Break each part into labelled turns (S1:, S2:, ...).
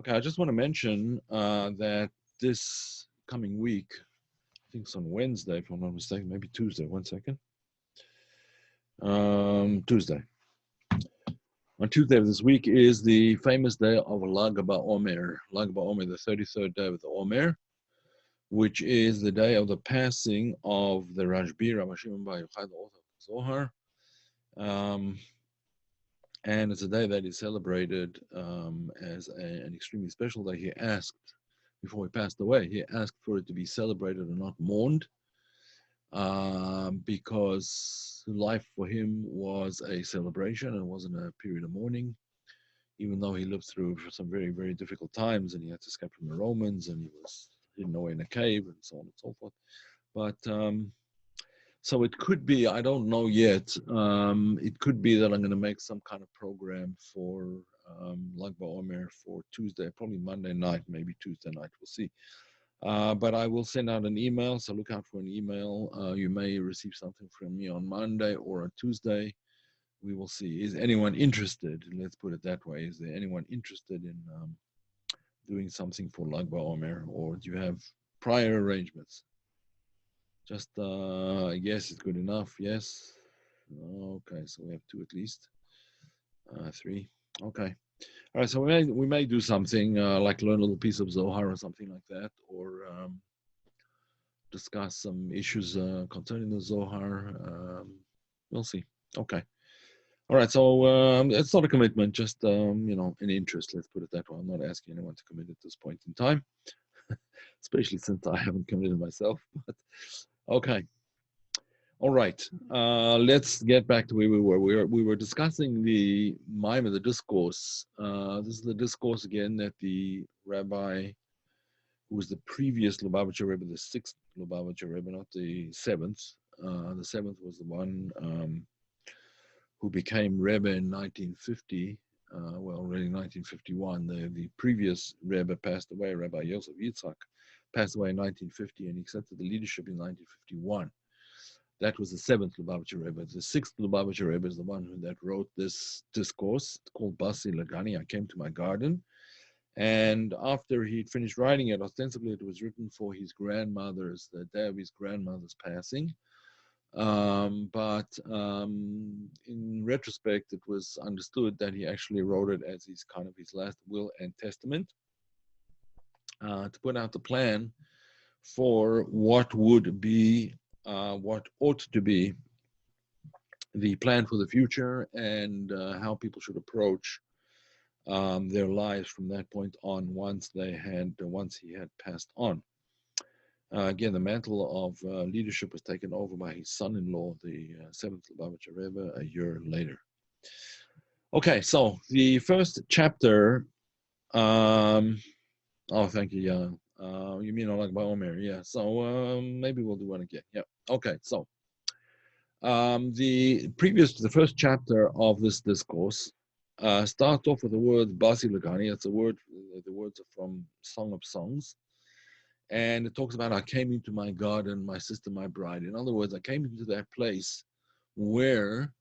S1: Okay, I just want to mention that this coming week, I think it's on Wednesday, if I'm not mistaken, maybe Tuesday. 1 second. Tuesday. On Tuesday of this week is the famous day of Lag BaOmer. Lag BaOmer, the 33rd day of the Omer, which is the day of the passing of the Rashbi, Rabbi Shimon Bar Yochai, the author of the Zohar. And it's a day that is celebrated as an extremely special day. He asked, before he passed away, he asked for it to be celebrated and not mourned, because life for him was a celebration. It wasn't a period of mourning, even though he lived through some very, very difficult times, and he had to escape from the Romans, and he was hidden away in a cave, and so on and so forth. But so it could be, I don't know yet, it could be that I'm going to make some kind of program for Lag BaOmer for Tuesday, probably Monday night, maybe Tuesday night, we'll see. But I will send out an email, so look out for an email. You may receive something from me on Monday or on Tuesday. We will see. Is anyone interested? Let's put it that way. Is there anyone interested in doing something for Lag BaOmer, or do you have prior arrangements? Just yes is good enough. Yes. Okay, so we have two at least. Three. Okay. All right. So we may do something like learn a little piece of Zohar or something like that, or discuss some issues concerning the Zohar. We'll see. Okay. All right. So it's not a commitment, just an interest. Let's put it that way. I'm not asking anyone to commit at this point in time, especially since I haven't committed myself. But okay. All right. Let's get back to where we were. We were discussing the Maimon, the discourse. This is the discourse again that the rabbi, who was the previous Lubavitcher Rebbe, the sixth Lubavitcher Rebbe, not the seventh. The seventh was the one who became Rebbe in 1950. Already 1951. The previous Rebbe passed away. Rabbi Yosef Yitzhak passed away in 1950, and he accepted the leadership in 1951. That was the seventh Lubavitcher Rebbe. The sixth Lubavitcher Rebbe is the one that wrote this discourse called Basi, Legani. I came to my garden. And after he'd finished writing it, ostensibly it was written for his grandmother's, the day of his grandmother's passing. But in retrospect, it was understood that he actually wrote it as his last will and testament, to put out the plan for what would be, what ought to be the plan for the future, and how people should approach their lives from that point on once he had passed on. Again, the mantle of leadership was taken over by his son-in-law, the seventh Lubavitcher Rebbe, a year later. Okay, so the first chapter. Thank you. Yeah. You mean Lag BaOmer? Yeah. So maybe we'll do one again. Yeah. Okay. So the first chapter of this discourse starts off with the word Basi Legani. It's a word. The words are from Song of Songs, and it talks about I came into my garden, my sister, my bride. In other words, I came into that place where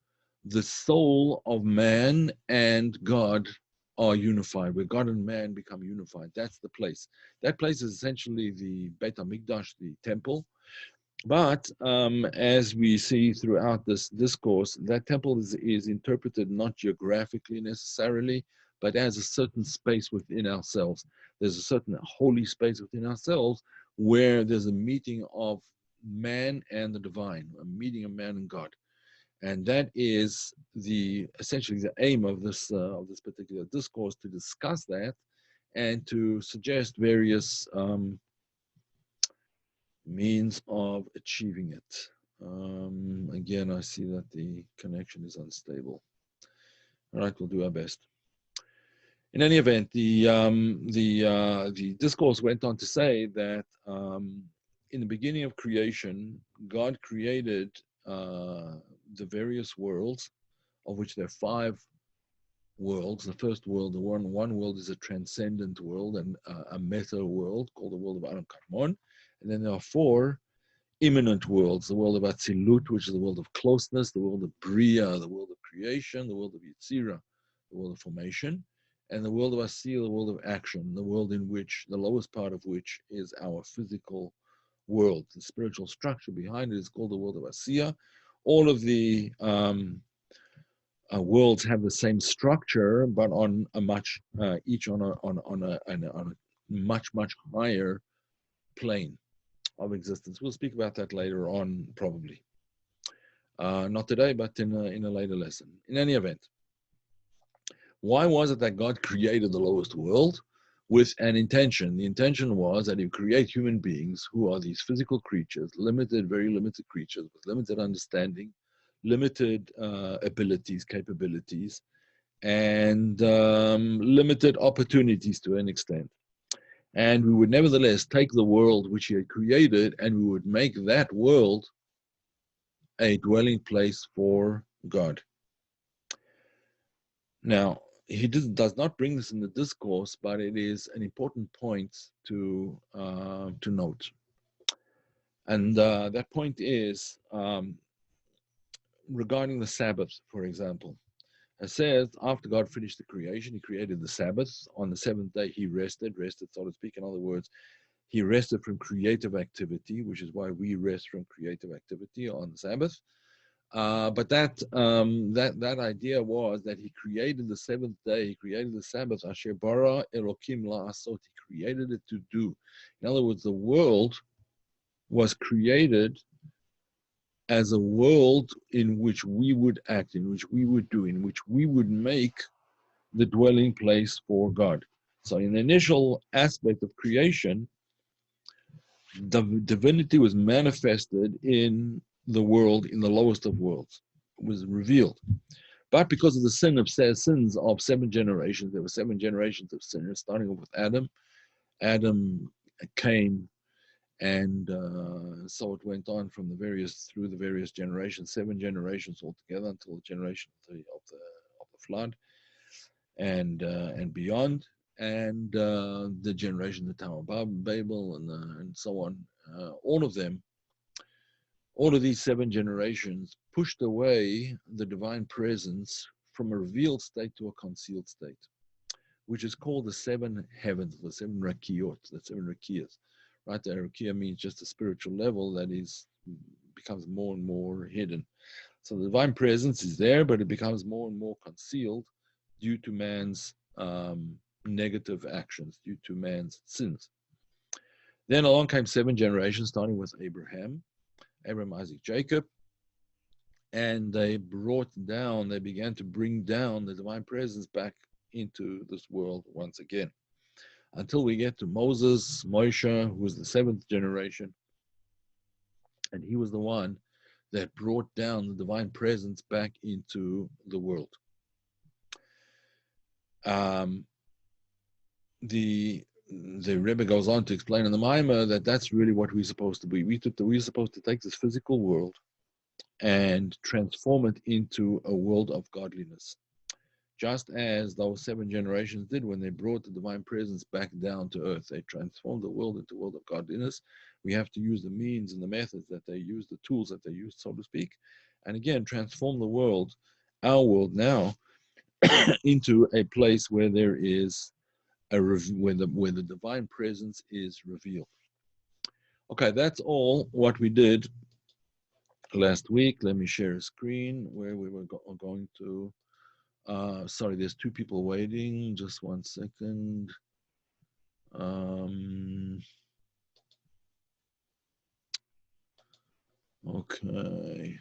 S1: the soul of man and God are unified, where God and man become unified. That's the place. That place is essentially the Beit HaMikdash, the temple. But as we see throughout this discourse, that temple is interpreted not geographically necessarily, but as a certain space within ourselves. There's a certain holy space within ourselves where there's a meeting of man and the divine, a meeting of man and God. And that is essentially the aim of this particular discourse, to discuss that and to suggest various means of achieving it. Again, I see that the connection is unstable. All right, we'll do our best. In any event, the discourse went on to say that in the beginning of creation, God created the various worlds, of which there are 5 worlds. The first world, one world is a transcendent world and a meta world called the world of Adam Kadmon. And then there are 4 immanent worlds: the world of Atzilut, which is the world of closeness, the world of Bria, the world of creation, the world of Yetzirah, the world of formation, and the world of Asiya, the world of action, the world in which the lowest part of which is our physical world. The spiritual structure behind it is called the world of Asiya. All of the worlds have the same structure, but on a much each on a much higher plane of existence. We'll speak about that later on, probably. Not today, but in a later lesson. In any event, why was it that God created the lowest world? With an intention. The intention was that He would create human beings who are these physical creatures, limited, very limited creatures with limited understanding, limited abilities, capabilities, and limited opportunities to an extent. And we would nevertheless take the world which He had created and we would make that world a dwelling place for God. Now, he does not bring this in the discourse, but it is an important point to note. And that point is regarding the Sabbath, for example. It says, after God finished the creation, He created the Sabbath. On the seventh day, He rested, so to speak. In other words, He rested from creative activity, which is why we rest from creative activity on the Sabbath. But that idea was that He created the seventh day, He created the Sabbath, Asher bara Elokim la'asot, He created it to do. In other words, the world was created as a world in which we would act, in which we would do, in which we would make the dwelling place for God. So in the initial aspect of creation, the divinity was manifested in the world, in the lowest of worlds. It was revealed. But because of the sins of 7 generations, there were 7 generations of sinners, starting off with Adam. Adam came, and so it went on through the various generations, 7 generations altogether, until the generation of the flood, and beyond, and the generation of the Tower of Babel, and so on. All of these 7 generations pushed away the divine presence from a revealed state to a concealed state, which is called the 7 heavens, the 7 rakiyot, the 7 rakiyas. Right, the rakiya means just a spiritual level that becomes more and more hidden. So the divine presence is there, but it becomes more and more concealed due to man's negative actions, due to man's sins. Then along came 7 generations, starting with Abraham, Isaac, Jacob, and they began to bring down the divine presence back into this world once again, until we get to Moses, Moshe, who was the 7th generation, and he was the one that brought down the divine presence back into the world. The Rebbe goes on to explain in the Maimah that that's really what we're supposed to be. We're supposed to take this physical world and transform it into a world of godliness, just as those 7 generations did when they brought the divine presence back down to earth. They transformed the world into a world of godliness. We have to use the means and the methods that they use, the tools that they use, so to speak, and again transform the world, our world now, into a place where there is where the divine presence is revealed. Okay, that's all what we did last week. Let me share a screen where we were going to. Sorry, there's 2 people waiting. Just 1 second. Okay.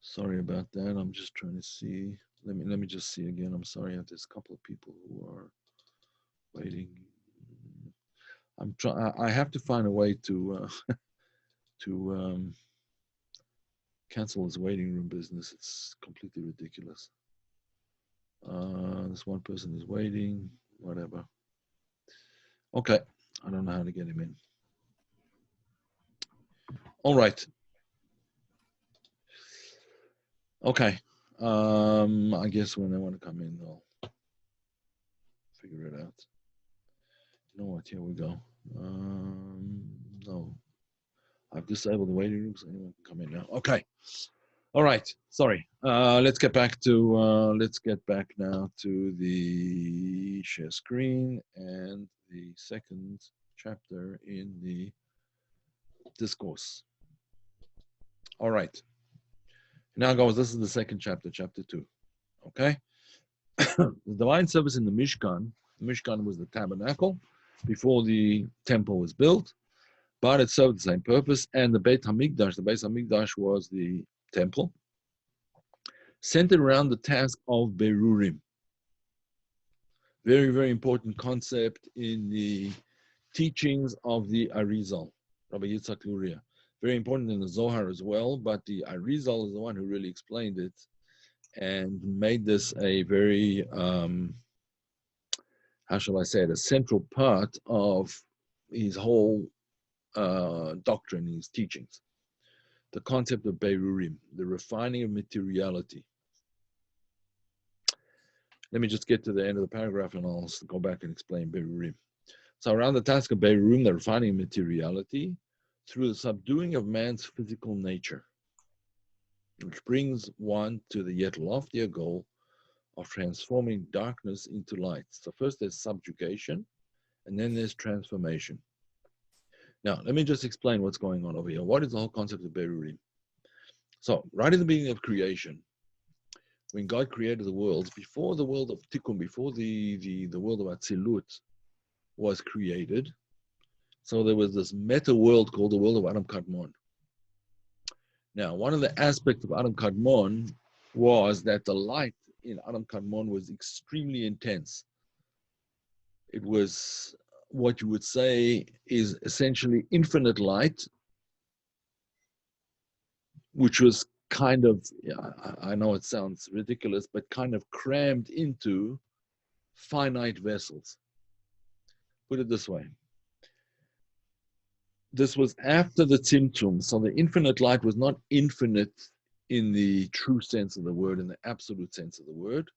S1: Sorry about that. I'm just trying to see. Let me just see again. I'm sorry. There's a couple of people who are waiting. I have to find a way to cancel this waiting room business. It's completely ridiculous. This one person is waiting. Whatever. Okay. I don't know how to get him in. All right. Okay. I guess when they want to come in, they'll figure it out. You know what? Here we go. No. I've disabled the waiting room so anyone can come in now. Okay. All right. Sorry. Let's get back now to the share screen and the second chapter in the discourse. All right. Now, guys, this is the second chapter, chapter 2. Okay. The divine service in the Mishkan. The Mishkan was the tabernacle before the temple was built, but it served the same purpose. And the Beit Hamikdash was the temple, centered around the task of Berurim. Very, very important concept in the teachings of the Arizal, Rabbi Yitzhak Luria. Very important in the Zohar as well, but the Arizal is the one who really explained it and made this a very, how shall I say it, a central part of his whole doctrine, his teachings. The concept of Berurim, the refining of materiality. Let me just get to the end of the paragraph and I'll go back and explain Berurim. So around the task of Berurim, the refining of materiality, through the subduing of man's physical nature, which brings one to the yet loftier goal of transforming darkness into light. So first there's subjugation, and then there's transformation. Now, let me just explain what's going on over here. What is the whole concept of Berurim? So, right in the beginning of creation, when God created the world, before the world of Tikkun, before the world of Atzilut was created, so there was this meta world called the world of Adam Kadmon. Now, one of the aspects of Adam Kadmon was that the light in Adam Kadmon was extremely intense. It was what you would say is essentially infinite light, which was kind of, I know it sounds ridiculous, but kind of crammed into finite vessels. Put it this way. This was after the Tzimtzum, so the infinite light was not infinite in the true sense of the word, in the absolute sense of the word.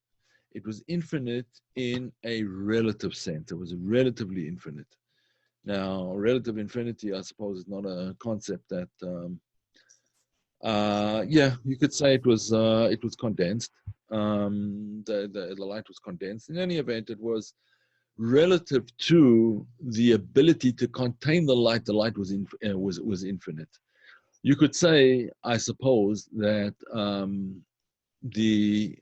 S1: It was infinite in a relative sense. It was relatively infinite. Now, relative infinity, I suppose, is not a concept that, you could say it was condensed. The light was condensed. In any event, it was relative to the ability to contain the light was infinite. You could say, I suppose, that the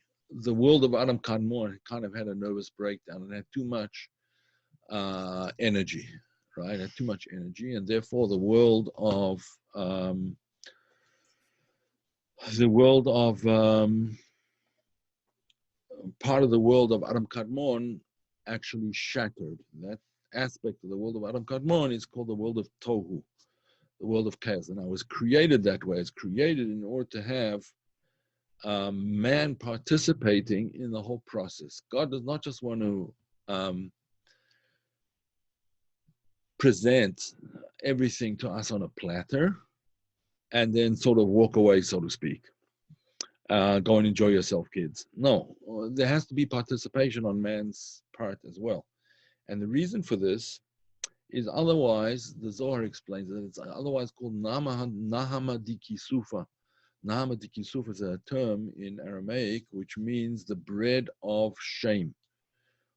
S1: world of Adam Kadmon kind of had a nervous breakdown and had too much energy, right? Had too much energy, and therefore the world of part of the world of Adam Kadmon actually shattered. That aspect of the world of Adam Kadmon is called the world of Tohu, the world of chaos. And I was created that way. It's created in order to have man participating in the whole process. God does not just want to present everything to us on a platter and then sort of walk away, so to speak. Go and enjoy yourself, kids. No, there has to be participation on man's part as well. And the reason for this is otherwise, the Zohar explains that it's otherwise called Nahama Dikisufa. Nahama Dikisufa is a term in Aramaic which means the bread of shame.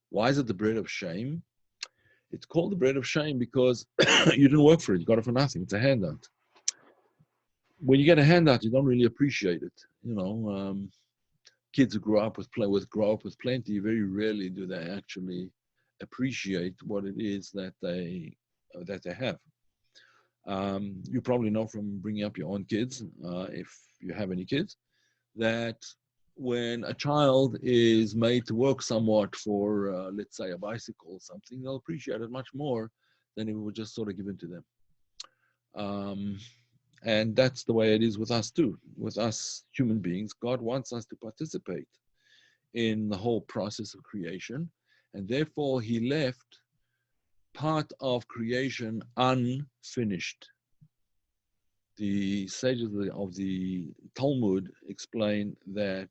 S1: Why is it the bread of shame? It's called the bread of shame because you didn't work for it. You got it for nothing. It's a handout. When you get a handout, you don't really appreciate it. You know, kids who grow up with plenty, very rarely do they actually appreciate what it is that they have. You probably know from bringing up your own kids, if you have any kids, that when a child is made to work somewhat for, let's say, a bicycle or something, they'll appreciate it much more than if it was just sort of given to them. And that's the way it is with us too. With us human beings, God wants us to participate in the whole process of creation, and therefore he left part of creation unfinished. The sages of the Talmud explain that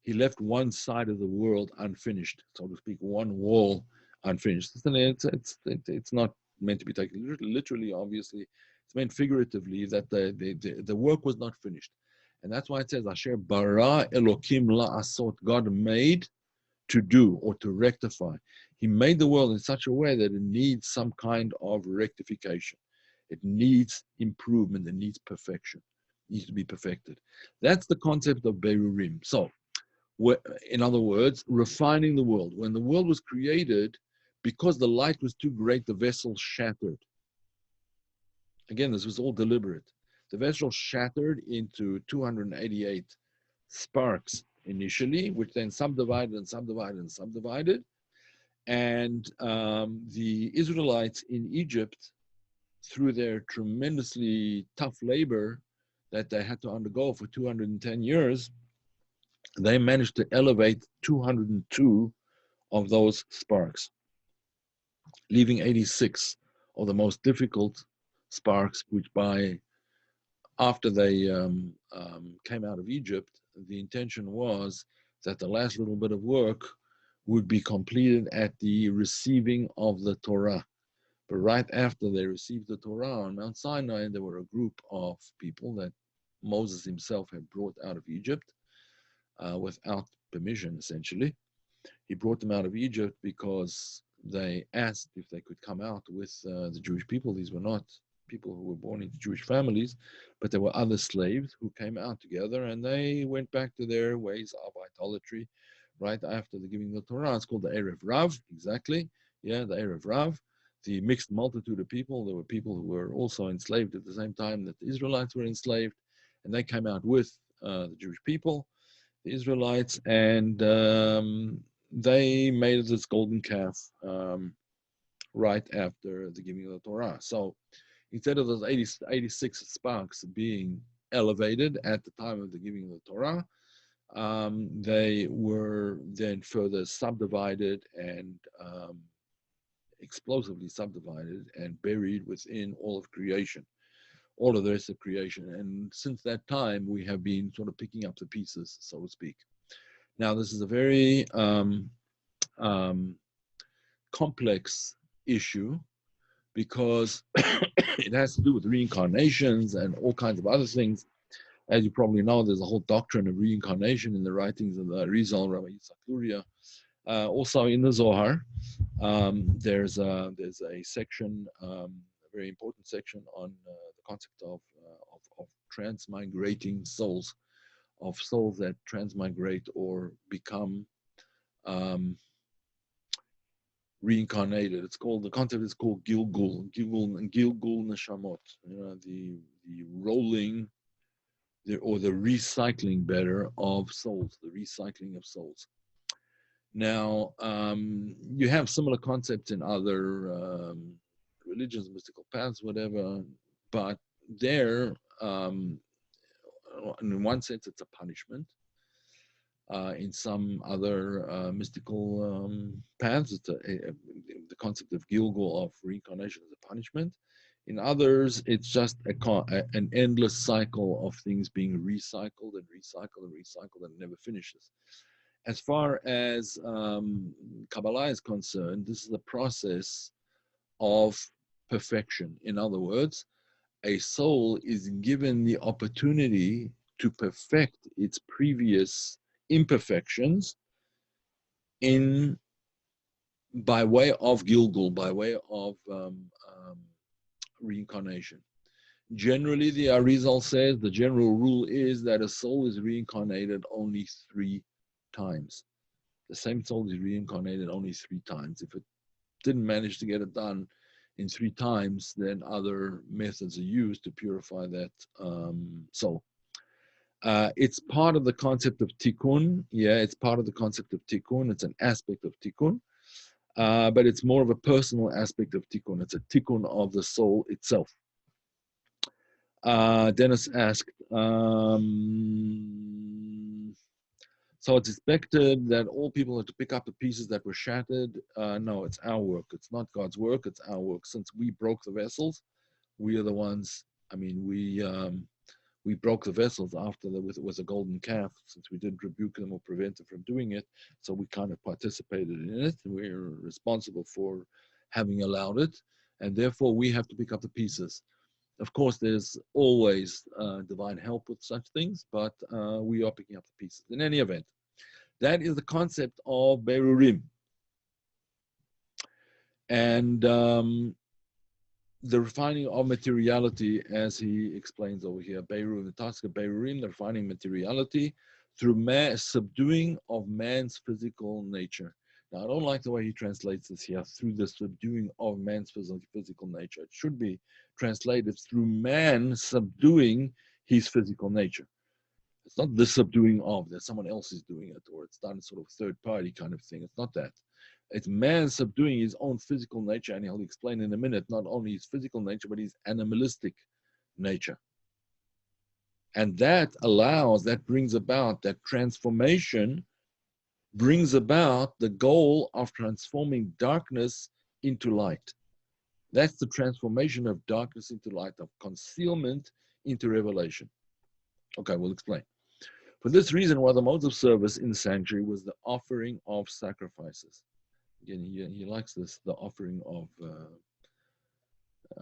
S1: he left one side of the world unfinished, so to speak, one wall unfinished. It's not meant to be taken literally, obviously. It's meant figuratively that the work was not finished. And that's why it says, Asher bara Elokim la'asot, God made to do or to rectify. He made the world in such a way that it needs some kind of rectification. It needs improvement. It needs perfection. It needs to be perfected. That's the concept of Berurim. So, in other words, refining the world. When the world was created, because the light was too great, the vessel shattered. Again, this was all deliberate. The vessel shattered into 288 sparks initially, which then subdivided and subdivided and subdivided. And the Israelites in Egypt, through their tremendously tough labor that they had to undergo for 210 years, they managed to elevate 202 of those sparks, leaving 86 of the most difficult sparks, which after they came out of Egypt, the intention was that the last little bit of work would be completed at the receiving of the Torah. But right after they received the Torah on Mount Sinai, there were a group of people that Moses himself had brought out of Egypt without permission, essentially. He brought them out of Egypt because they asked if they could come out with the Jewish people. These were not people who were born into Jewish families, but there were other slaves who came out together, and they went back to their ways of idolatry right after the giving of the Torah. It's called the Erev Rav, exactly. Yeah, the Erev Rav, the mixed multitude of people. There were people who were also enslaved at the same time that the Israelites were enslaved, and they came out with the Jewish people, the Israelites, and they made this golden calf right after the giving of the Torah. So instead of those 86 sparks being elevated at the time of the giving of the Torah, they were then further subdivided and explosively subdivided and buried within all of creation, all of the rest of creation. And since that time, we have been sort of picking up the pieces, so to speak. Now, this is a very complex issue because it has to do with reincarnations and all kinds of other things. As you probably know, there's a whole doctrine of reincarnation in the writings of the Rizal, Rabbi Yitzhak Luria. Also in the Zohar, there's a section, a very important section on the concept of transmigrating souls, of souls that transmigrate or become reincarnated. The concept is called Gilgul Neshamot. The rolling, or the recycling, better, of souls, the recycling of souls. Now, you have similar concepts in other religions, mystical paths, whatever, but there, in one sense, it's a punishment. In some other mystical paths, it's the concept of Gilgul, of reincarnation, is a punishment. In others, it's just an endless cycle of things being recycled and recycled and recycled, and never finishes. As far as Kabbalah is concerned, this is a process of perfection. In other words, a soul is given the opportunity to perfect its previous imperfections by way of Gilgul, by way of reincarnation. Generally, the Arizal says the general rule is that a soul is reincarnated only 3 times. The same soul is reincarnated only 3 times. If it didn't manage to get it done in 3 times, then other methods are used to purify that soul. It's part of the concept of tikkun. Yeah, it's part of the concept of tikkun. It's an aspect of tikkun. But it's more of a personal aspect of tikkun. It's a tikkun of the soul itself. Dennis asked, so it's expected that all people have to pick up the pieces that were shattered. No, it's our work. It's not God's work. It's our work. Since we broke the vessels, we are the ones. I mean, we broke the vessels after there was a golden calf, since we didn't rebuke them or prevent them from doing it. So we kind of participated in it. We're responsible for having allowed it. And therefore, we have to pick up the pieces. Of course, there's always divine help with such things, but we are picking up the pieces. In any event, that is the concept of Berurim. And the refining of materiality, as he explains over here, Berurim, the task of Berurim, the refining materiality through subduing of man's physical nature. Now, I don't like the way he translates this here, through the subduing of man's physical nature. It should be translated through man subduing his physical nature. It's not the subduing of, that someone else is doing it, or it's done sort of third party kind of thing. It's not that. It's man subduing his own physical nature, and he'll explain in a minute, not only his physical nature, but his animalistic nature. And that brings about, that transformation brings about the goal of transforming darkness into light. That's the transformation of darkness into light, of concealment into revelation. Okay, we'll explain. For this reason, one of the modes of service in the sanctuary was the offering of sacrifices. Again, he likes this, the offering of,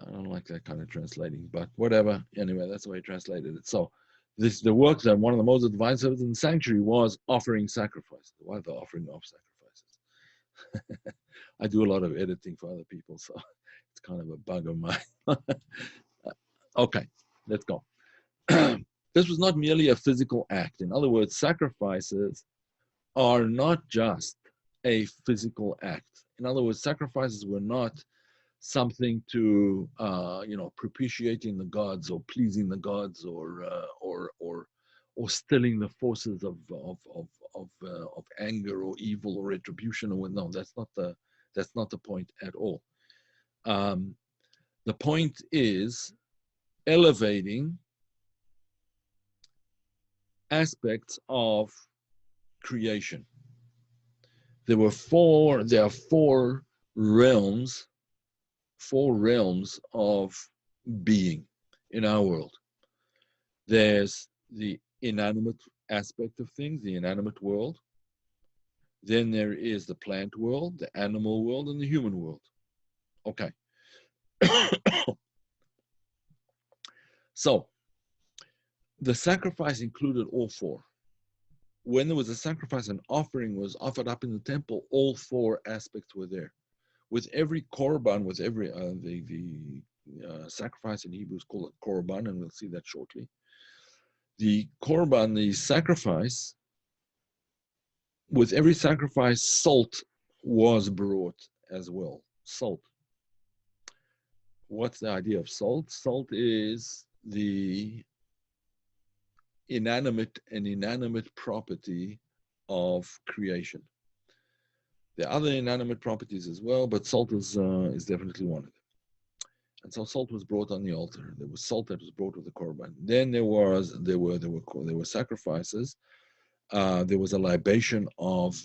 S1: I don't like that kind of translating, but whatever. Anyway, that's the way he translated it. So the work that one of the modes of divine service in the sanctuary was offering sacrifices. Why the offering of sacrifices? I do a lot of editing for other people, so it's kind of a bug of mine. Okay, let's go. This was not merely a physical act. In other words, sacrifices are not just a physical act. In other words, sacrifices were not something to, propitiating the gods or pleasing the gods or stilling the forces of anger or evil or retribution. Or no, that's not the point at all. The point is elevating aspects of creation. There are four realms of being in our world. There's the inanimate aspect of things, the inanimate world. Then there is the plant world, the animal world, and the human world. Okay. So the sacrifice included all four. When there was a sacrifice, an offering was offered up in the temple, all four aspects were there. With every korban, with every the sacrifice in Hebrew is called a korban, and we'll see that shortly. The korban, the sacrifice, with every sacrifice, salt was brought as well. Salt. What's the idea of salt? Salt is the inanimate property of creation. There are other inanimate properties as well, but salt is definitely one of them. And so salt was brought on the altar. There was salt that was brought with the korban. Then there were sacrifices. There was a libation of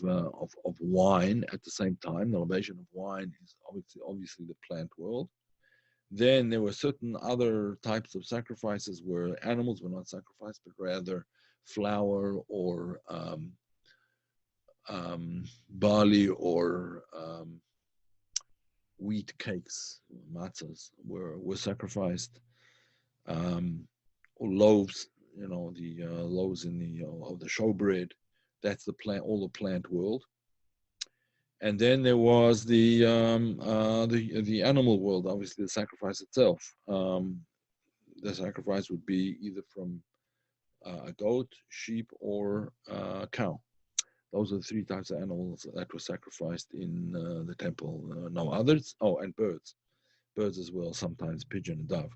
S1: wine at the same time. The libation of wine is obviously the plant world. Then there were certain other types of sacrifices where animals were not sacrificed, but rather flour or barley or wheat cakes, matzahs, were sacrificed, or loaves. The loaves in of the showbread. That's the plant, all the plant world. And then there was the animal world, obviously the sacrifice itself. The sacrifice would be either from a goat, sheep, or a cow. Those are the three types of animals that were sacrificed in the temple. No others. Oh, and birds as well, sometimes pigeon and dove.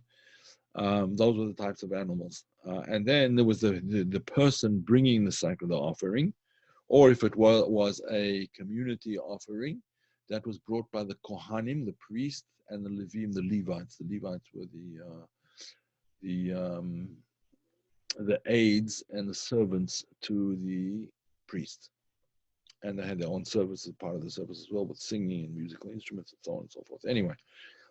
S1: Those were the types of animals. And then there was the person bringing the offering, or if it was a community offering, that was brought by the Kohanim, the priest, and the Levim, the Levites. The Levites were the aides and the servants to the priest. And they had their own service as part of the service as well, with singing and musical instruments and so on and so forth. Anyway,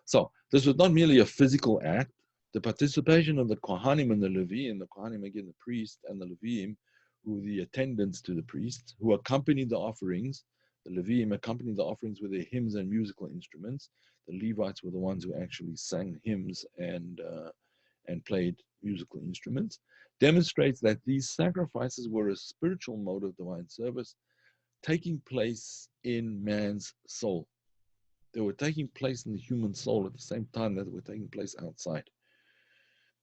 S1: so this was not merely a physical act. The participation of the Kohanim and the Levim, the Kohanim again, the priest, and the Levim, who were the attendants to the priest, who accompanied the offerings. The Levim accompanied the offerings with their hymns and musical instruments. The Levites were the ones who actually sang hymns and and played musical instruments, demonstrates that these sacrifices were a spiritual mode of divine service taking place in man's soul. They were taking place in the human soul at the same time that they were taking place outside.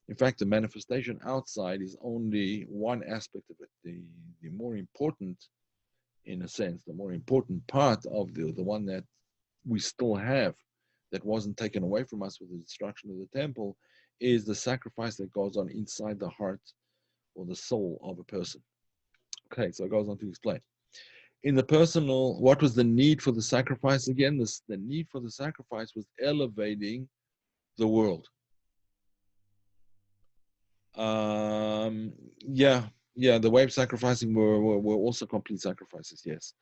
S1: In fact, the manifestation outside is only one aspect of it. The more important, in a sense, the more important part of the one that we still have that wasn't taken away from us with the destruction of the temple is the sacrifice that goes on inside the heart or the soul of a person. Okay, so it goes on to explain. In the personal, what was the need for the sacrifice again? The need for the sacrifice was elevating the world. The way of sacrificing were also complete sacrifices, yes.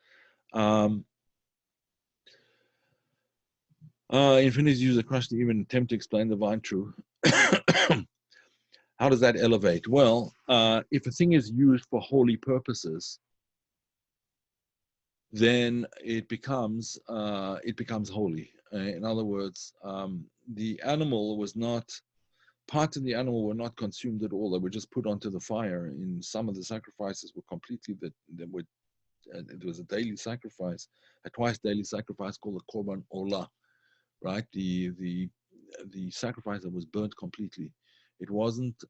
S1: Infinity's use of Krishna to even attempt to explain the divine truth. How does that elevate? Well, if a thing is used for holy purposes, then it becomes holy. In other words, the animal was not, parts of the animal were not consumed at all. They were just put onto the fire. In some of the sacrifices were completely, it was a daily sacrifice, a twice daily sacrifice called the Korban Olah, right? The sacrifice that was burnt completely. It wasn't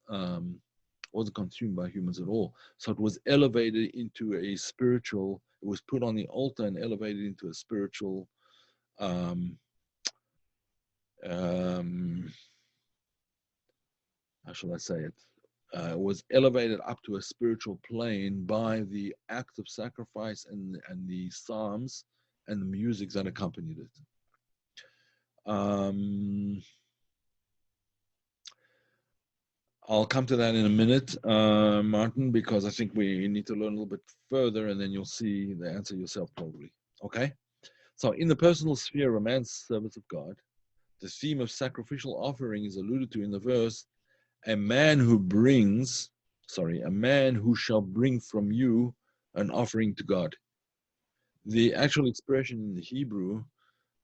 S1: consumed by humans at all. So it was elevated into a spiritual, it was put on the altar and elevated into a spiritual how shall I say it? Was elevated up to a spiritual plane by the act of sacrifice and the psalms and the music that accompanied it. I'll come to that in a minute, Martin, because I think we need to learn a little bit further, and then you'll see the answer yourself probably. Okay? So in the personal sphere of a man's service of God, the theme of sacrificial offering is alluded to in the verse, a man who shall bring from you an offering to God. The actual expression in the Hebrew,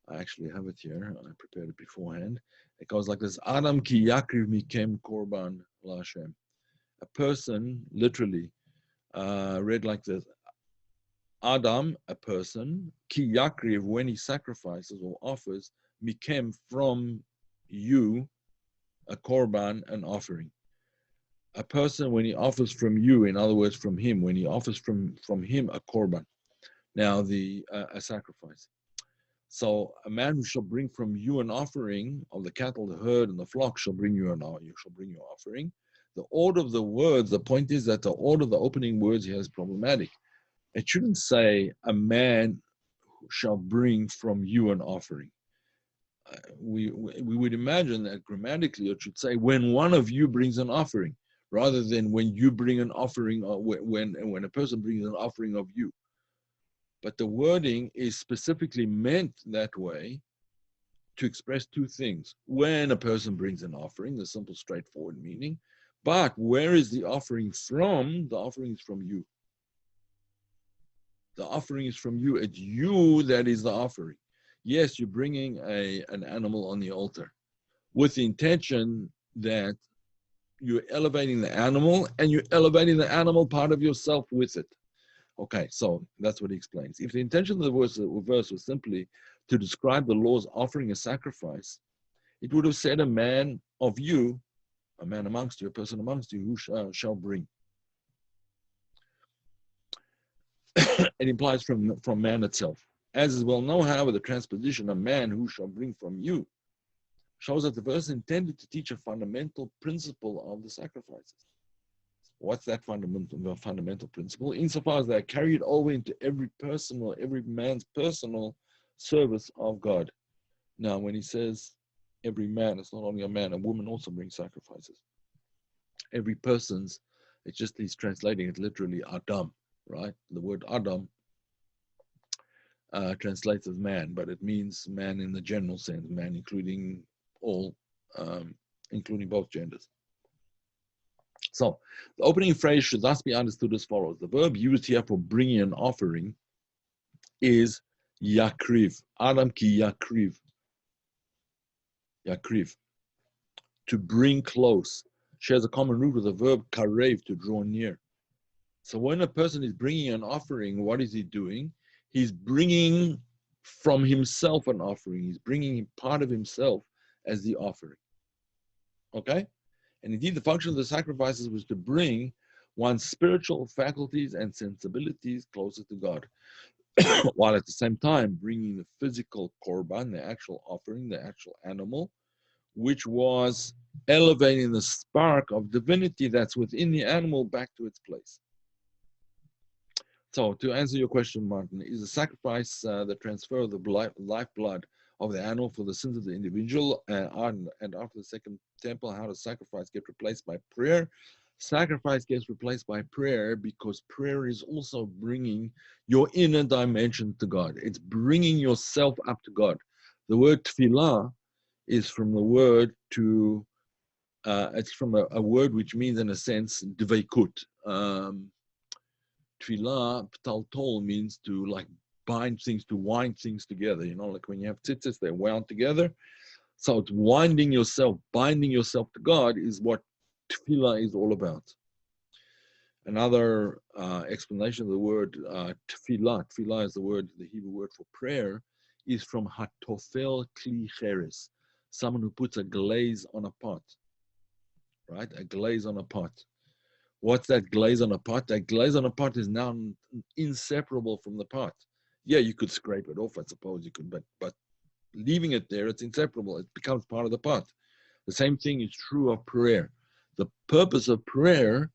S1: I actually have it here, I prepared it beforehand. It goes like this, Adam ki yakriv mikem korban LaHashem. A person, literally, read like this, Adam, a person, ki yakriv, when he sacrifices or offers, mikem, from you, a korban, an offering. A person, when he offers from you, in other words, from him, when he offers from him a korban, now a sacrifice. So a man who shall bring from you an offering of the cattle, the herd, and the flock shall bring you offering. The order of the words, the point is that the order of the opening words here is problematic. It shouldn't say a man who shall bring from you an offering. We would imagine that grammatically it should say when one of you brings an offering, rather than when you bring an offering, or when a person brings an offering of you. But the wording is specifically meant that way to express two things. When a person brings an offering, the simple, straightforward meaning, but where is the offering from? The offering is from you. The offering is from you. It's you that is the offering. Yes, you're bringing an animal on the altar with the intention that you're elevating the animal, and you're elevating the animal part of yourself with it. Okay, so that's what he explains. If the intention of the verse was simply to describe the Lord's offering a sacrifice, it would have said a man of you, a man amongst you, a person amongst you, who shall bring. It implies from man itself. As is well known, however, the transposition, a man who shall bring from you, shows that the verse intended to teach a fundamental principle of the sacrifices. What's that fundamental principle? Insofar as they are carried over into every man's personal service of God. Now, when he says every man, it's not only a man, a woman also brings sacrifices. Every person's, he's translating it literally Adam, right? The word Adam translates as man, but it means man in the general sense, man including including both genders. So the opening phrase should thus be understood as follows. The verb used here for bringing an offering is yakriv. Adam ki yakriv. Yakriv. To bring close. shares a common root with the verb karev, to draw near. So when a person is bringing an offering, what is he doing? He's bringing from himself an offering. He's bringing part of himself as the offering. Okay? And indeed, the function of the sacrifices was to bring one's spiritual faculties and sensibilities closer to God, while at the same time bringing the physical korban, the actual offering, the actual animal, which was elevating the spark of divinity that's within the animal back to its place. So, to answer your question, Martin, is the sacrifice the transfer of the lifeblood of the animal for the sins of the individual? And after the second temple, how does sacrifice get replaced by prayer? Sacrifice gets replaced by prayer because prayer is also bringing your inner dimension to God. It's bringing yourself up to God. The word tefillah is from the word to, it's from a word which means, in a sense, dveikut. Tefillah, taltol, means to like bind things, to wind things together. You know, like when you have tzitzis, they're wound together. So it's winding yourself, binding yourself to God is what tefillah is all about. Another explanation of the word tefillah, tefillah is the Hebrew word for prayer, is from hatofel kli cheres, someone who puts a glaze on a pot, right? A glaze on a pot. What's that glaze on a pot? That glaze on a pot is now inseparable from the pot. Yeah, you could scrape it off, I suppose you could, but leaving it there, it's inseparable. It becomes part of the pot. The same thing is true of prayer. The purpose of prayer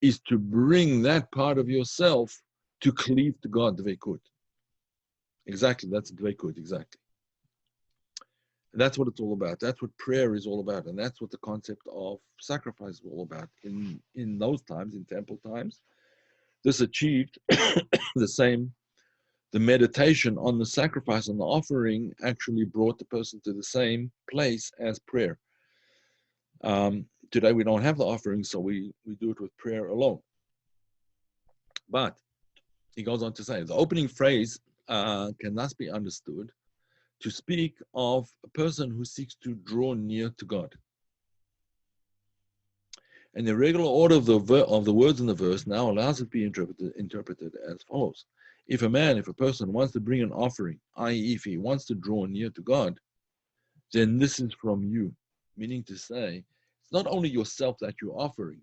S1: is to bring that part of yourself to cleave to God, dveikut. Exactly, that's dveikut, exactly. And that's what it's all about. That's what prayer is all about. And that's what the concept of sacrifice is all about. In those times, in temple times, this achieved the meditation on the sacrifice and the offering actually brought the person to the same place as prayer. Today we don't have the offering, so we do it with prayer alone. But he goes on to say, the opening phrase can thus be understood to speak of a person who seeks to draw near to God. And the regular order of the words in the verse now allows it to be interpreted as follows. If a person wants to bring an offering, i.e. if he wants to draw near to God, then this is from you. Meaning to say, it's not only yourself that you're offering,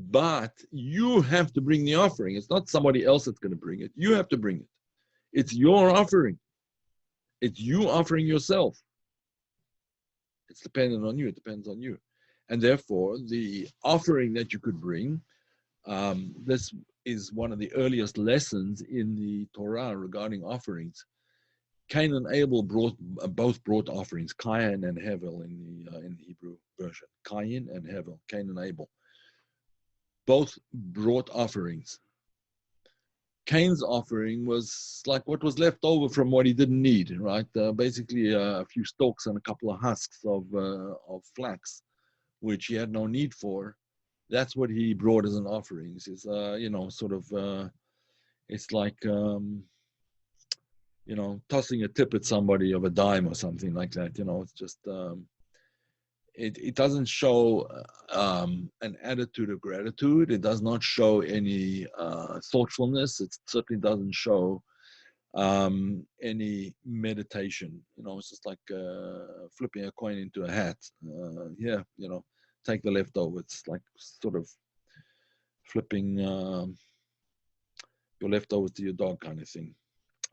S1: but you have to bring the offering. It's not somebody else that's going to bring it. You have to bring it. It's your offering. It's you offering yourself. It's dependent on you. It depends on you. And therefore, the offering that you could bring, this is one of the earliest lessons in the Torah regarding offerings. Cain and Abel both brought offerings, Cain and Hevel in the Hebrew version. Cain and Hevel, Cain and Abel. Both brought offerings. Cain's offering was like what was left over from what he didn't need, right? Basically, a few stalks and a couple of husks of flax, which he had no need for. That's what he brought as an offering. It's it's like tossing a tip at somebody of a dime or something like that. It's just it doesn't show an attitude of gratitude. It does not show any thoughtfulness. It certainly doesn't show any meditation. It's just like flipping a coin into a hat. Take the leftover. It's like sort of flipping your leftovers to your dog kind of thing.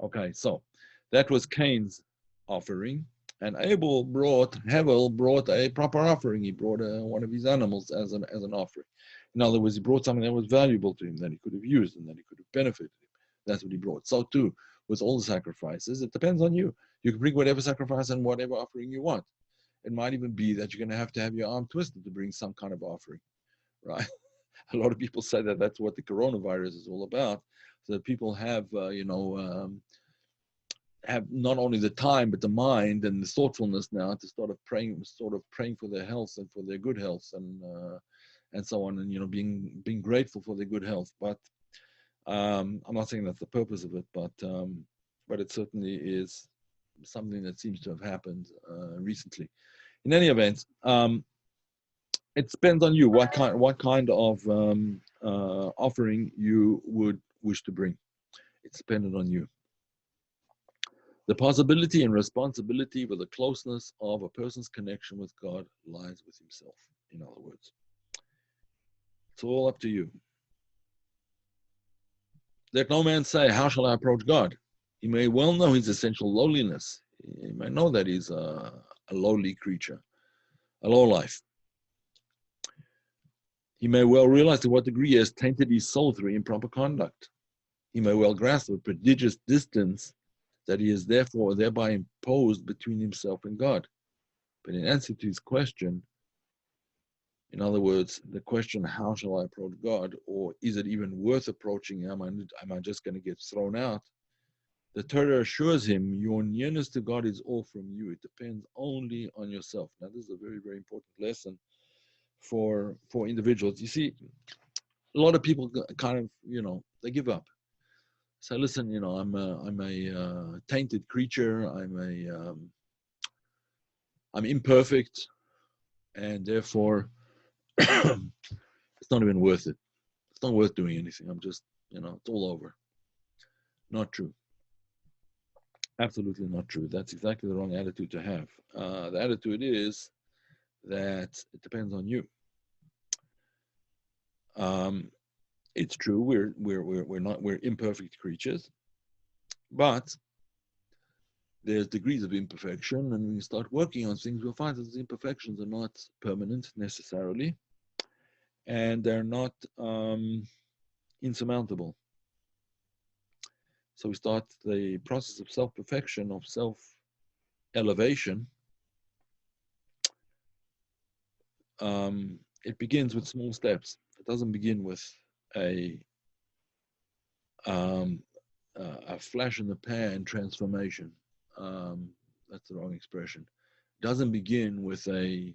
S1: Okay, so that was Cain's offering. And Hevel brought a proper offering. He brought one of his animals as an offering. In other words, he brought something that was valuable to him, that he could have used and that he could have benefited him. That's what he brought. So too, with all the sacrifices, it depends on you. You can bring whatever sacrifice and whatever offering you want. It might even be that you're going to have your arm twisted to bring some kind of offering, right? A lot of people say that that's what the coronavirus is all about, so that people have, have not only the time but the mind and the thoughtfulness now to sort of praying for their health and for their good health and so on, and being grateful for their good health. But I'm not saying that's the purpose of it, but it certainly is something that seems to have happened recently. In any event, It depends on you what kind of offering you would wish to bring. It's dependent on you. The possibility and responsibility with the closeness of a person's connection with God lies with himself. In other words, it's all up to you. Let no man say, "How shall I approach God?" He may well know his essential lowliness. He may know that he's a lowly creature, a low life. He may well realize to what degree he has tainted his soul through improper conduct. He may well grasp the prodigious distance that he has thereby imposed between himself and God. But in answer to his question, in other words, the question, how shall I approach God? Or is it even worth approaching? Am I just going to get thrown out? The Torah assures him, your nearness to God is all from you. It depends only on yourself. Now, this is a very, very important lesson for individuals. You see, a lot of people kind of, they give up. So listen, I'm a tainted creature. I'm imperfect, and therefore it's not even worth it. It's not worth doing anything. I'm just, it's all over. Not true. Absolutely not true. That's exactly the wrong attitude to have. The attitude is that it depends on you. It's true. We're imperfect creatures, but there's degrees of imperfection, and when you start working on things, we'll find that these imperfections are not permanent necessarily, and they're not insurmountable. So we start the process of self-perfection, of self-elevation. It begins with small steps. It doesn't begin with a flash in the pan transformation. That's the wrong expression. It doesn't begin with a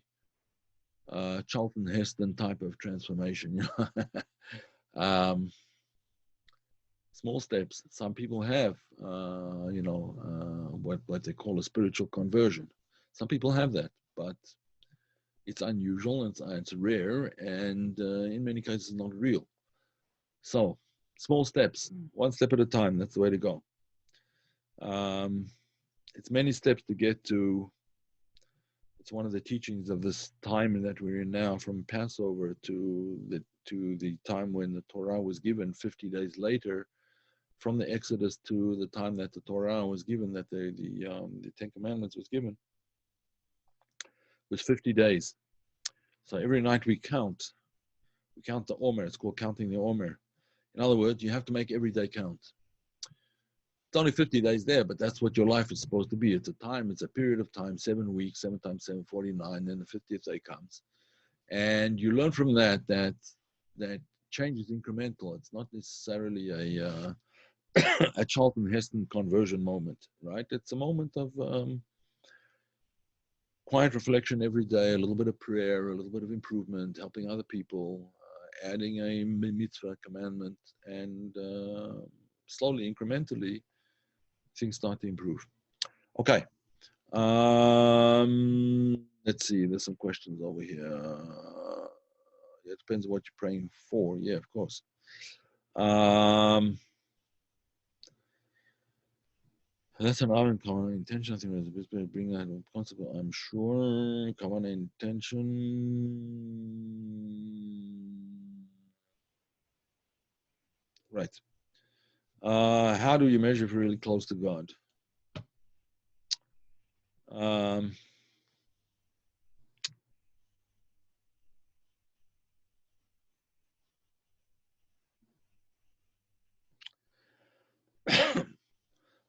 S1: Charlton Heston type of transformation. Small steps. Some people have, what they call a spiritual conversion. Some people have that, but it's unusual, it's rare, and in many cases not real. So, small steps, one step at a time. That's the way to go. It's many steps to get to. It's one of the teachings of this time that we're in now, from Passover to the time when the Torah was given 50 days later, from the Exodus to the time that the Torah was given, that the Ten Commandments was given, was 50 days. So every night we count the Omer. It's called counting the Omer. In other words, you have to make every day count. It's only 50 days there, but that's what your life is supposed to be. It's a period of time, 7 weeks, 7 times 7, 49, then the 50th day comes. And you learn from that change is incremental. It's not necessarily a Charlton Heston conversion moment, right? It's a moment of quiet reflection every day, a little bit of prayer, a little bit of improvement, helping other people, adding a mitzvah commandment, and slowly, incrementally, things start to improve. Okay. Let's see. There's some questions over here. It depends on what you're praying for. Yeah, of course. That's an uncommon intention. I think there's a bit of bring that concept. I'm sure. Common intention. Right. How do you measure if you're really close to God?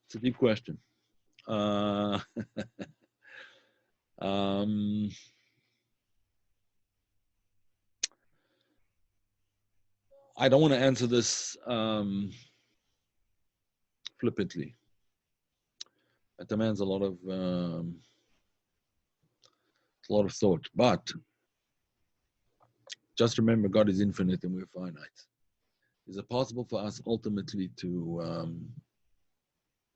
S1: It's a deep question. I don't want to answer this flippantly. It demands a lot of thought. But just remember, God is infinite and we're finite. Is it possible for us ultimately to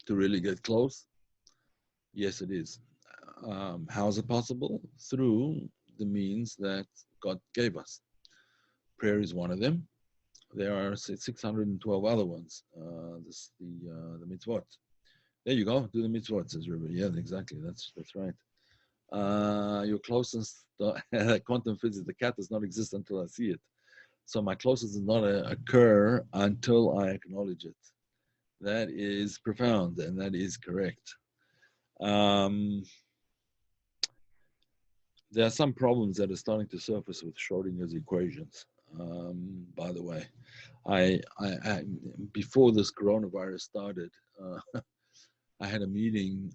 S1: really get close? Yes, it is. How is it possible? Through the means that God gave us. Prayer is one of them. There are 612 other ones. The mitzvot. There you go. Do the mitzvot, says Rebbe. Yeah, exactly. That's right. Your closest quantum physics, the cat does not exist until I see it. So my closest does not occur until I acknowledge it. That is profound, and that is correct. There are some problems that are starting to surface with Schrodinger's equations. By the way, I before this coronavirus started, I had a meeting.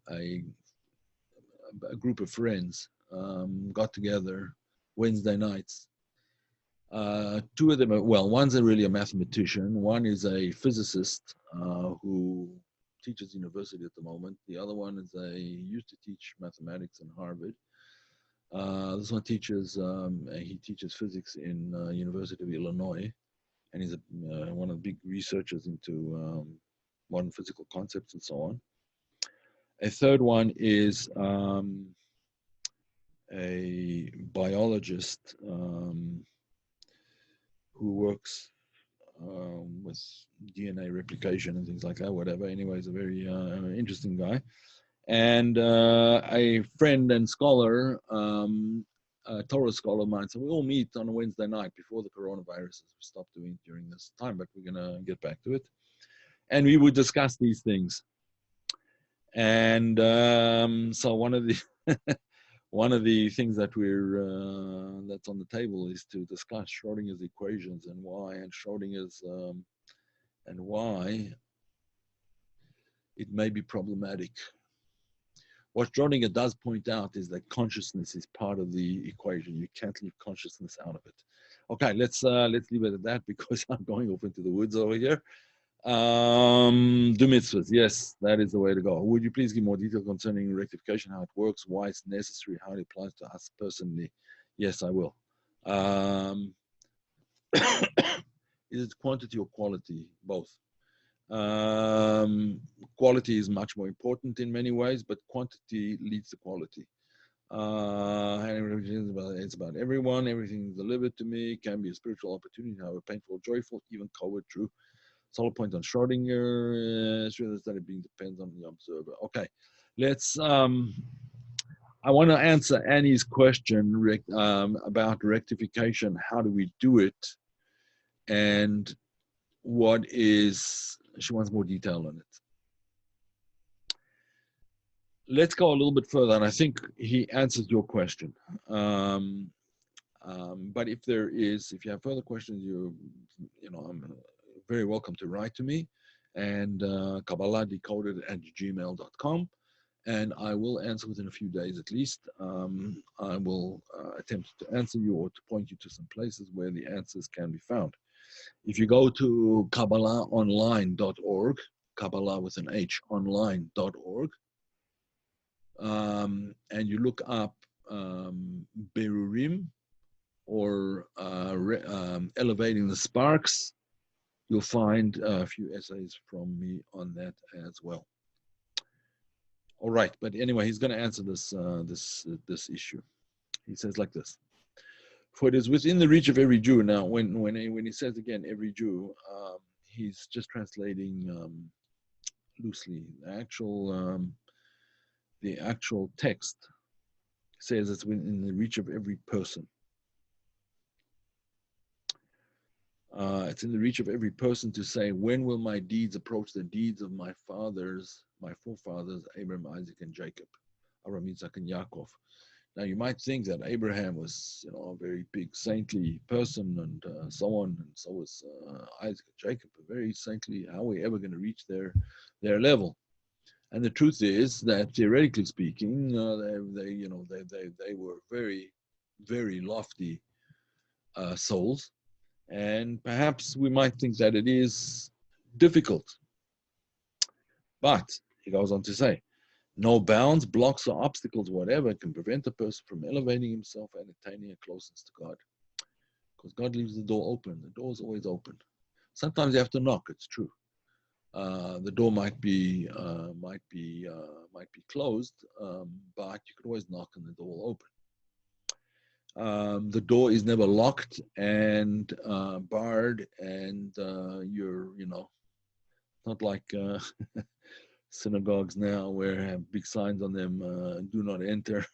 S1: A group of friends got together Wednesday nights. Two of them are, well, one's really a mathematician. One is a physicist who teaches university at the moment. The other one used to teach mathematics in Harvard. This one teaches, he teaches physics in University of Illinois, and he's one of the big researchers into modern physical concepts and so on. A third one is a biologist who works with DNA replication and things like that, whatever. Anyway, he's a very interesting guy. And a friend and scholar, a Torah scholar of mine. So we all meet on a Wednesday night before the coronavirus. We stopped doing it during this time, but we're going to get back to it. And we would discuss these things. And so one of the things that that's on the table is to discuss Schrodinger's equations and Schrodinger's and why it may be problematic. What Schrodinger does point out is that consciousness is part of the equation. You can't leave consciousness out of it. Okay, let's leave it at that because I'm going off into the woods over here. Do mitzvahs. Yes, that is the way to go. Would you please give more detail concerning rectification, how it works, why it's necessary, how it applies to us personally? Yes, I will. Is it quantity or quality? Both. Quality is much more important in many ways, but quantity leads to quality. It's about everyone. Everything is delivered to me. It can be a spiritual opportunity, however painful or joyful, even covert, true. Sole point on Schrodinger. That it being depends on the observer. Okay, let's. I want to answer Annie's question about rectification. How do we do it? And she wants more detail on it. Let's go a little bit further, and I think he answers your question. But if you have further questions, I'm very welcome to write to me, and Kabbalah decoded at gmail.com, and I will answer within a few days at least. I will attempt to answer you or to point you to some places where the answers can be found. If you go to KabbalahOnline.org, Kabbalah with an H, online.org, and you look up Berurim or Elevating the Sparks, you'll find a few essays from me on that as well. All right, but anyway, he's going to answer this issue. He says like this: for it is within the reach of every Jew. Now, when he says again every Jew, he's just translating loosely. The actual text says it's within the reach of every person. It's in the reach of every person to say, when will my deeds approach the deeds of my forefathers, Abraham, Isaac, and Jacob, Abraham, Isaac, and Yaakov. Now, you might think that Abraham was, a very big saintly person and so on, and so was Isaac and Jacob, a very saintly. How are we ever going to reach their level? And the truth is that, theoretically speaking, they were very, very lofty souls. And perhaps we might think that it is difficult. But, he goes on to say, no bounds, blocks, or obstacles, whatever, can prevent a person from elevating himself and attaining a closeness to God. Because God leaves the door open. The door is always open. Sometimes you have to knock, it's true. The door might be closed, but you could always knock and the door will open. The door is never locked and barred, and you're, not like synagogues now where have big signs on them, do not enter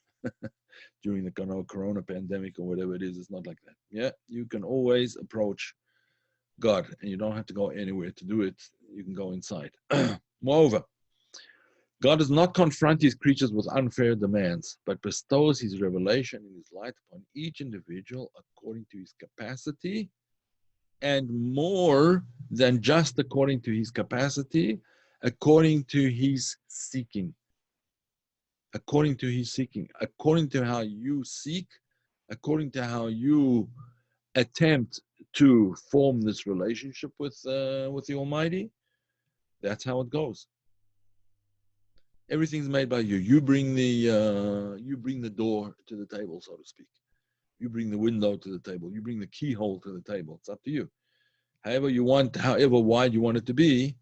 S1: during the corona pandemic or whatever it is. It's not like that. Yeah, you can always approach God, and you don't have to go anywhere to do it. You can go inside. Moreover, God does not confront his creatures with unfair demands, but bestows his revelation and his light upon each individual according to his capacity, and more than just according to his capacity, according to his seeking. According to his seeking, according to how you seek, according to how you attempt to form this relationship with the Almighty, that's how it goes. Everything's made by you. You bring the door to the table, so to speak. You bring the window to the table. You bring the keyhole to the table. It's up to you. However you want, however wide you want it to be.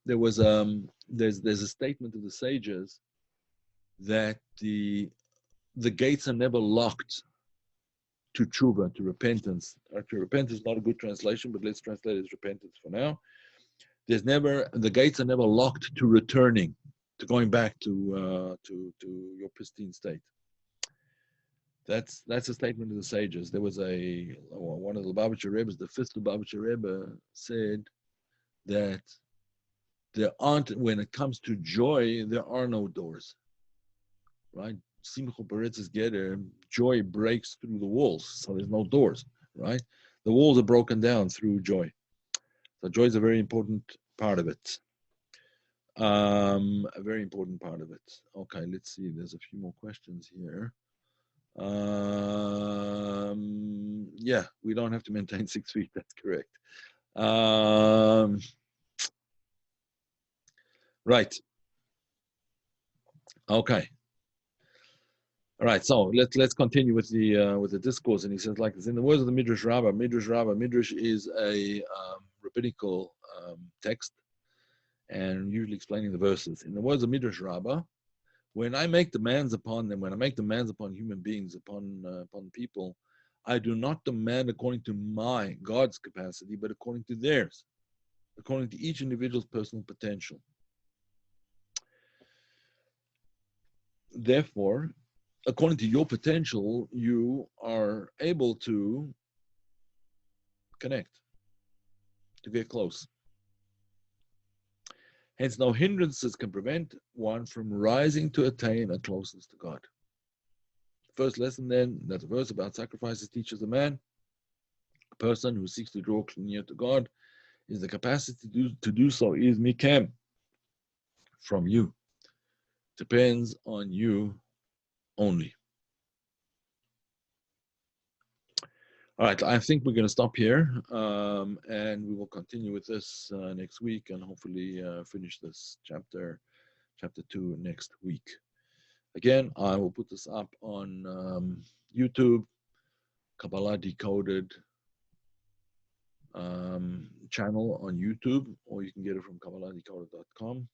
S1: There's a statement of the sages that the gates are never locked to tshuva, to repentance. Actually, repentance is not a good translation, but let's translate it as repentance for now. The gates are never locked to returning, to going back to your pristine state. That's a statement of the sages. There was one of the Lubavitcher Rebbes, the fifth Lubavitcher Rebbe, said that when it comes to joy, there are no doors, right? Simcha Beretzes Geder, joy breaks through the walls, so there's no doors, right? The walls are broken down through joy. So joy is a very important part of it. A very important part of it. Okay, let's see. There's a few more questions here. Yeah, we don't have to maintain 6 feet. That's correct. Right. Okay. All right. So let's continue with the discourse. And he says like this: in the words of the Midrash Rabbah, Midrash is a rabbinical text, and usually explaining the verses. In the words of Midrash Rabbah, when I make demands upon them, when I make demands upon human beings, upon people, I do not demand according to my God's capacity, but according to theirs, according to each individual's personal potential. Therefore, according to your potential, you are able to connect, to get close. Hence, no hindrances can prevent one from rising to attain a closeness to God. First lesson then, that the verse about sacrifices teaches a man, a person who seeks to draw near to God, is the capacity to do so is mikam, from you. Depends on you only. All right, I think we're going to stop here, and we will continue with this next week, and hopefully finish this chapter 2 next week. Again, I will put this up on YouTube, Kabbalah Decoded channel on YouTube, or you can get it from KabbalahDecoded.com,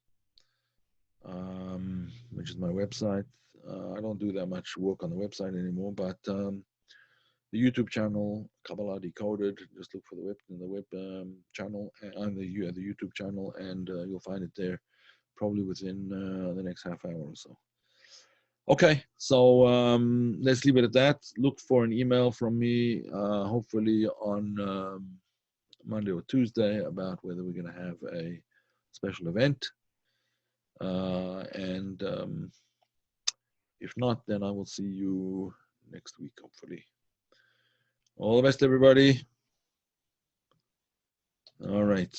S1: which is my website. I don't do that much work on the website anymore, but the YouTube channel, Kabbalah Decoded, just look for the web channel and the YouTube channel, and you'll find it there probably within the next half hour or so. Okay, so let's leave it at that. Look for an email from me, hopefully on Monday or Tuesday, about whether we're going to have a special event. And if not, then I will see you next week, hopefully. All the best, everybody. All right.